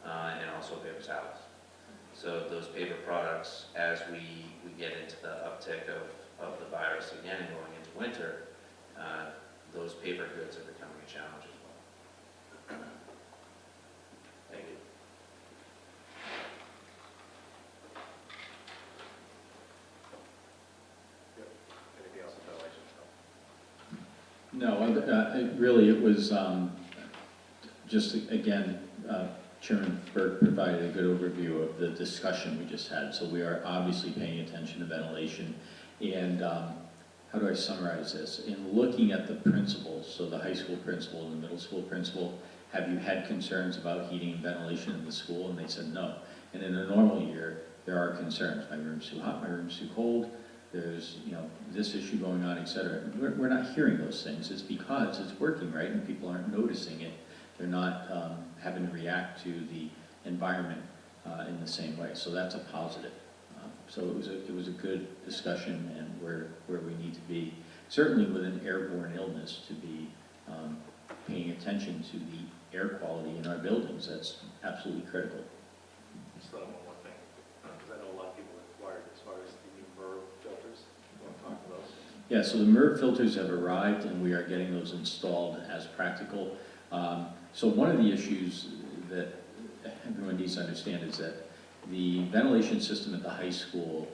[SPEAKER 10] and also paper towels. So those paper products, as we get into the uptick of the virus again going into winter, those paper goods are becoming a challenge as well. Thank you.
[SPEAKER 7] No, really, it was just, again, Chairman Burke provided a good overview of the discussion we just had. So we are obviously paying attention to ventilation. And how do I summarize this? In looking at the principals, so the high school principal and the middle school principal, have you had concerns about heating and ventilation in the school? And they said no. And in a normal year, there are concerns. My room's too hot, my room's too cold, there's, this issue going on, et cetera. We're not hearing those things. It's because it's working, right? And people aren't noticing it. They're not having to react to the environment in the same way. So that's a positive. So it was a good discussion, and where we need to be, certainly with an airborne illness, to be paying attention to the air quality in our buildings. That's absolutely critical.
[SPEAKER 2] Just thought of one more thing, because I know a lot of people inquired as far as the new MERV filters. You want to talk to those?
[SPEAKER 7] Yeah, so the MERV filters have arrived, and we are getting those installed as practical. So one of the issues that everyone needs to understand is that the ventilation system at the high school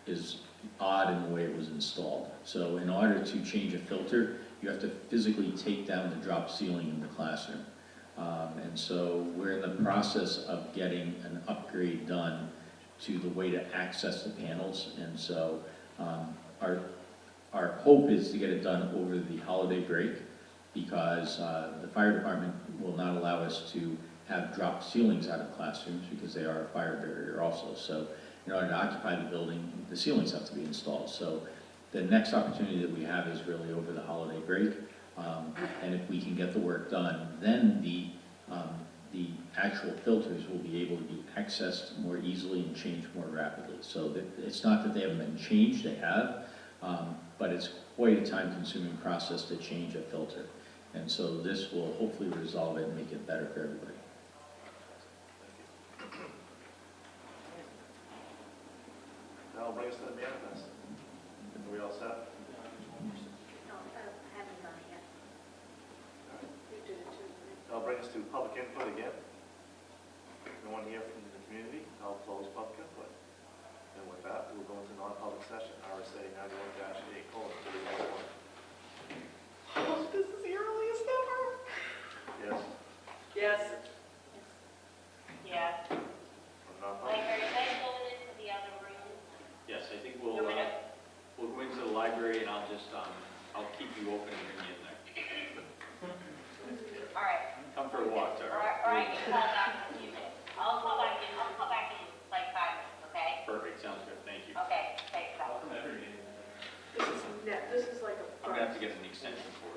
[SPEAKER 7] is odd in the way it was installed. So in order to change a filter, you have to physically take down the drop ceiling in the classroom. And so we're in the process of getting an upgrade done to the way to access the panels. And so our hope is to get it done over the holiday break, because the fire department will not allow us to have drop ceilings out of classrooms because they are a fire barrier also. So in order to occupy the building, the ceilings have to be installed. So the next opportunity that we have is really over the holiday break. And if we can get the work done, then the actual filters will be able to be accessed more easily and changed more rapidly. So that it's not that they haven't been changed, they have, but it's quite a time-consuming process to change a filter. And so this will hopefully resolve it and make it better for everybody.
[SPEAKER 2] That'll bring us to the manifest. Are we all set?
[SPEAKER 8] No, I haven't done it yet.
[SPEAKER 13] You did it too, right?
[SPEAKER 2] That'll bring us to public input again. No one here from the community, I'll close public input. And with that, we'll go into non-public session, RSA 91-8:31. Oh, this is the earliest ever. Yes.
[SPEAKER 13] Yes.
[SPEAKER 8] Yeah.
[SPEAKER 2] From non-public.
[SPEAKER 8] Like, are you guys going into the other room?
[SPEAKER 4] Yes, I think we'll go into the library, and I'll just, I'll keep you open and bring you in there.
[SPEAKER 8] All right.
[SPEAKER 4] Come for a walk, Tara.
[SPEAKER 8] All right, you call back in a few minutes. I'll call back in like 5 minutes, okay?
[SPEAKER 4] Perfect, sounds good, thank you.
[SPEAKER 8] Okay, thanks, bye.
[SPEAKER 13] This is like a.
[SPEAKER 4] I'm gonna have to get an extension for it.